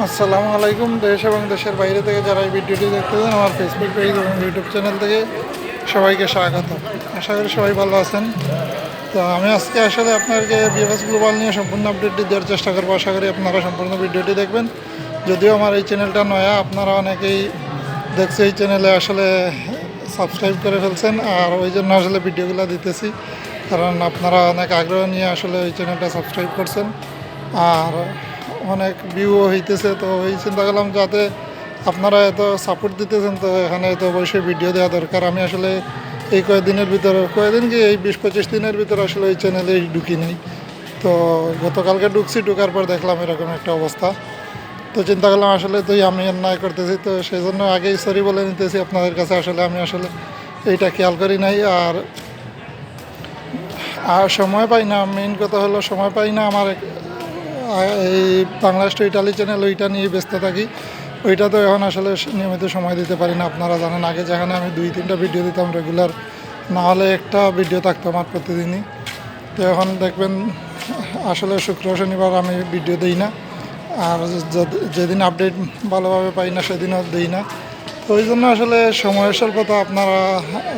আসসালামু আলাইকুম। দেশ এবং দেশের বাইরে থেকে যারা এই ভিডিওটি দেখতেছেন আমার ফেসবুক পেজ এবং ইউটিউব চ্যানেল থেকে সবাইকে স্বাগত। আশা করি সবাই ভালো আছেন। তো আমি আজকে আসলে আপনাদেরকে বিএফএস গ্লোবাল নিয়ে সম্পূর্ণ আপডেটটি দেওয়ার চেষ্টা করবো। আশা করি আপনারা সম্পূর্ণ ভিডিওটি দেখবেন। যদিও আমার এই চ্যানেলটা নয়া, আপনারা অনেকেই দেখছে এই চ্যানেলে আসলে সাবস্ক্রাইব করে ফেলছেন, আর ওই জন্য আসলে ভিডিওগুলো দিতেছি, কারণ আপনারা অনেক আগ্রহ নিয়ে আসলে এই চ্যানেলটা সাবস্ক্রাইব করছেন আর অনেক ভিউও হইতেছে। তো এই চিন্তা করলাম যাতে আপনারা এত সাপোর্ট দিতেছেন, তো এখানে তো অবশ্যই ভিডিও দেওয়া দরকার। আমি আসলে এই কয়েকদিনের ভিতরে এই 20-25 দিনের ভিতরে আসলে এই চ্যানেলে ঢুকি নাই। তো গতকালকে ঢুকার পর দেখলাম এরকম একটা অবস্থা। তো চিন্তা করলাম আসলে তুই আমি অন্যায় করতেছি, তো সেই জন্য আগেই সরি বলে নিতেছি আপনাদের কাছে। আসলে আমি আসলে এইটা খেয়াল করি নাই, আর সময় পাই না। মেইন কথা হলো সময় পাই না। আমার এই বাংলাদেশ টু ইটালি চ্যানেল, ওইটা নিয়ে ব্যস্ত থাকি। ওইটা তো এখন আসলে নিয়মিত সময় দিতে পারি না। আপনারা জানেন আগে যেখানে আমি 2-3টা ভিডিও দিতাম রেগুলার, না হলে একটা ভিডিও থাকতো আমার প্রতিদিনই। তো এখন দেখবেন আসলে শুক্র শনিবার আমি ভিডিও দিই না, আর যেদিন আপডেট ভালোভাবে পাই না সেদিনও দিই না। তো ওই জন্য আসলে সময়ের স্বল্পতা, আপনারা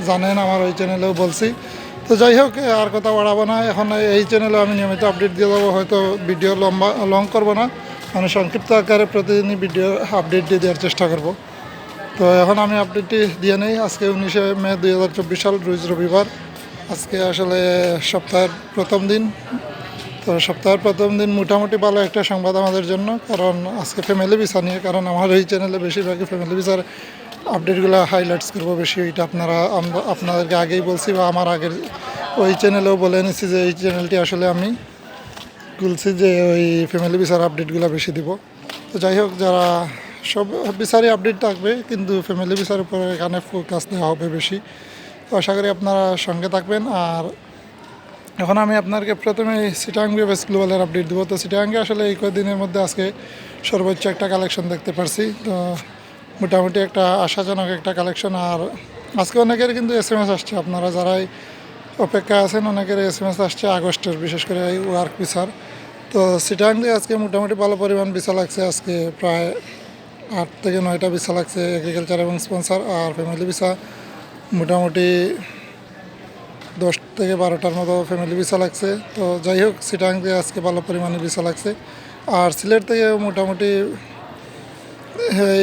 জানেন, আমার ওই চ্যানেলেও বলছি। তো যাই হোক, আর কথা বাড়াবো না। এখন এই চ্যানেলে আমি নিয়মিত আপডেট দিয়ে যাবো। হয়তো ভিডিও লং করবো না, মানে সংক্ষিপ্ত আকারে প্রতিদিনই ভিডিও আপডেট দিয়ে দেওয়ার চেষ্টা করব। তো এখন আমি আপডেটটি দিয়ে নেই। আজকে 19শে মে 2024 সাল, রোজ রবিবার। আজকে আসলে সপ্তাহের প্রথম দিন। তো সপ্তাহের প্রথম দিন মোটামুটি ভালো একটা সংবাদ আমাদের জন্য, কারণ আজকে ফ্যামিলি ভিসা নিয়ে। কারণ আমার এই চ্যানেলে বেশিরভাগই ফ্যামিলি ভিসার আপডেটগুলো হাইলাইটস করবো বেশি। ওইটা আপনাদেরকে আগেই বলছি, বা আমার আগের ওই চ্যানেলেও বলে এনেছি যে এই চ্যানেলটি আসলে আমি খুলছি যে ওই ফ্যামিলি ভিসার আপডেটগুলো বেশি দিব। তো যাই হোক, যারা সব ভিসারই আপডেট থাকবে, কিন্তু ফ্যামিলি ভিসার উপরে এখানে ফোকাস দেওয়া হবে বেশি। তো আশা করি আপনারা সঙ্গে থাকবেন। আর এখন আমি আপনাকে প্রথমে চিটাগাং বিএফএস গ্লোবালের আপডেট দেবো। তো চিটাগাংয়ে আসলে এই কয়েকদিনের মধ্যে আজকে সর্বোচ্চ একটা কালেকশন দেখতে পারছি। তো মোটামুটি একটা আশাজনক একটা কালেকশন। আর আজকে অনেকের কিন্তু SMS আসছে, আপনারা যারাই অপেক্ষায় আছেন অনেকের SMS আসছে আগস্টের, বিশেষ করে এই ওয়ার্ক ভিসার। তো চিটাগাং দিয়ে আজকে মোটামুটি ভালো পরিমাণ ভিসা লাগছে। আজকে প্রায় 8 থেকে 9টা ভিসা লাগছে, এগ্রিকালচার এবং স্পন্সর। আর ফ্যামিলি ভিসা মোটামুটি 10 থেকে 12টার মতো ফ্যামিলি ভিসা লাগছে। তো যাই হোক, চিটাগাং দিয়ে আজকে ভালো পরিমাণে ভিসা লাগছে। আর সিলেট থেকে মোটামুটি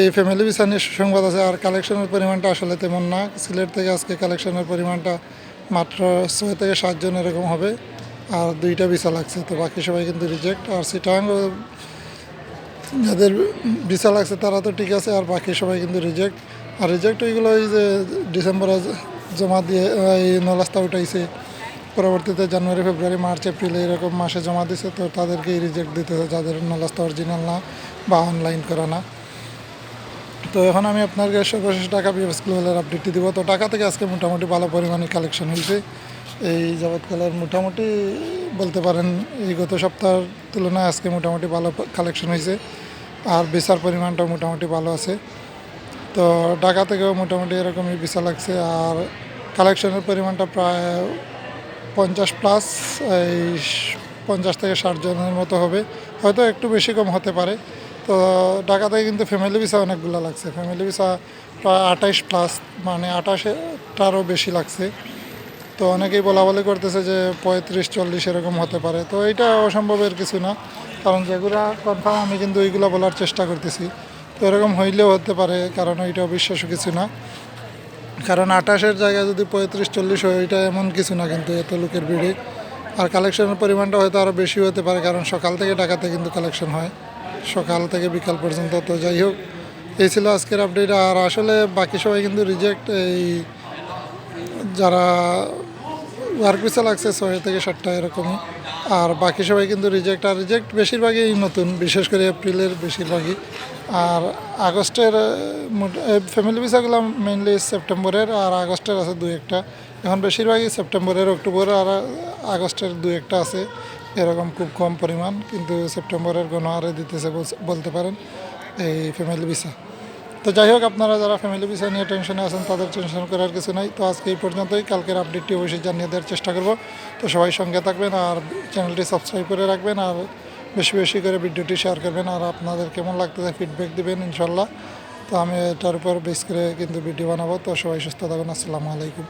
এই ফ্যামিলি ভিসা নিয়ে সুসংবাদ আছে। আর কালেকশনের পরিমাণটা আসলে তেমন না। সিলেট থেকে আজকে কালেকশনের পরিমাণটা মাত্র 6 থেকে 7 জন এরকম হবে, আর 2টা ভিসা লাগছে। তো বাকি সবাই কিন্তু রিজেক্ট। আর চিটাগাং যাদের ভিসা লাগছে তারা তো ঠিক আছে, আর বাকি সবাই কিন্তু রিজেক্ট। আর রিজেক্ট ওইগুলো ওই যে ডিসেম্বরে জমা দিয়ে এই নলাস্তা উঠাইছে, পরবর্তীতে জানুয়ারি ফেব্রুয়ারি মার্চ এপ্রিল এরকম মাসে জমা দিছে। তো তাদেরকেই রিজেক্ট দিতে হয়, যাদের নলাস্তা অরিজিনাল না বা অনলাইন করা না। তো এখন আমি আপনাকে সর্বশেষ ঢাকা বিএফএস গ্লোবালের আপডেটটি দিব। তো ঢাকা থেকে আজকে মোটামুটি ভালো পরিমাণে কালেকশন হয়েছে। এই যাবৎকালের মোটামুটি বলতে পারেন এই গত সপ্তাহের তুলনায় আজকে মোটামুটি ভালো কালেকশন হয়েছে। আর ভিসার পরিমাণটাও মোটামুটি ভালো আছে। তো ঢাকা থেকেও মোটামুটি এরকমই ভিসা লাগছে। আর কালেকশনের পরিমাণটা প্রায় 50+, এই 50 থেকে 60 জনের মতো হবে, হয়তো একটু বেশি কম হতে পারে। তো ঢাকা থেকে কিন্তু ফ্যামিলি ভিসা অনেকগুলো লাগছে। ফ্যামিলি ভিসা প্রায় 28+, মানে 28টারও বেশি লাগছে। তো অনেকেই বলা করতেছে যে 35-40 এরকম হতে পারে। তো এইটা অসম্ভবের কিছু না, কারণ যেগুলো কনফার্ম আমি কিন্তু ওইগুলো বলার চেষ্টা করতেছি। তো এরকম হইলেও হতে পারে, কারণ ওইটা অবিশ্বাস্য কিছু না। কারণ 28-এর জায়গায় যদি 35-40 হয়, এটা এমন কিছু না কিন্তু এত লোকের ভিড়ে। আর কালেকশনের পরিমাণটা হয়তো আরও বেশি হতে পারে, কারণ সকাল থেকে ঢাকাতে কিন্তু কালেকশন হয়, সকাল থেকে বিকাল পর্যন্ত। তো যাই হোক, এই ছিল আজকের আপডেট। আর আসলে বাকি সবাই কিন্তু রিজেক্ট। এই যারা ওয়ার্ক ভিসা লাগছে 6 থেকে 7টা এরকমই, আর বাকি সবাই কিন্তু রিজেক্ট। আর রিজেক্ট বেশিরভাগই নতুন, বিশেষ করে এপ্রিলের বেশিরভাগই। আর আগস্টের ফ্যামিলি ভিসাগুলো মেইনলি সেপ্টেম্বরের, আর আগস্টের আছে 2-1টা। এখন বেশিরভাগই সেপ্টেম্বরের, অক্টোবর আর আগস্টের 2-1টা আছে, এরকম খুব কম পরিমাণ। কিন্তু সেপ্টেম্বরের গণহারে দিতেছে বলতে পারেন এই ফ্যামিলি ভিসা। তো যাই হোক, আপনারা যারা ফ্যামিলি ভিসা নিয়ে টেনশনে আছেন তাদের টেনশন করার কিছু নাই। তো আজকে এই পর্যন্তই। কালকের আপডেটটি অবশ্যই জানিয়ে দেওয়ার চেষ্টা করব। তো সবাই সঙ্গে থাকবেন, আর চ্যানেলটি সাবস্ক্রাইব করে রাখবেন। আর বেশি বেশি করে ভিডিওটি শেয়ার করবেন, আর আপনাদের কেমন লাগতেছে ফিডব্যাক দিবেন ইনশাল্লাহ। তো আমি এটার উপর বেস করে কিন্তু ভিডিও বানাবো। তো সবাই সুস্থ থাকুন, আসসালামু আলাইকুম।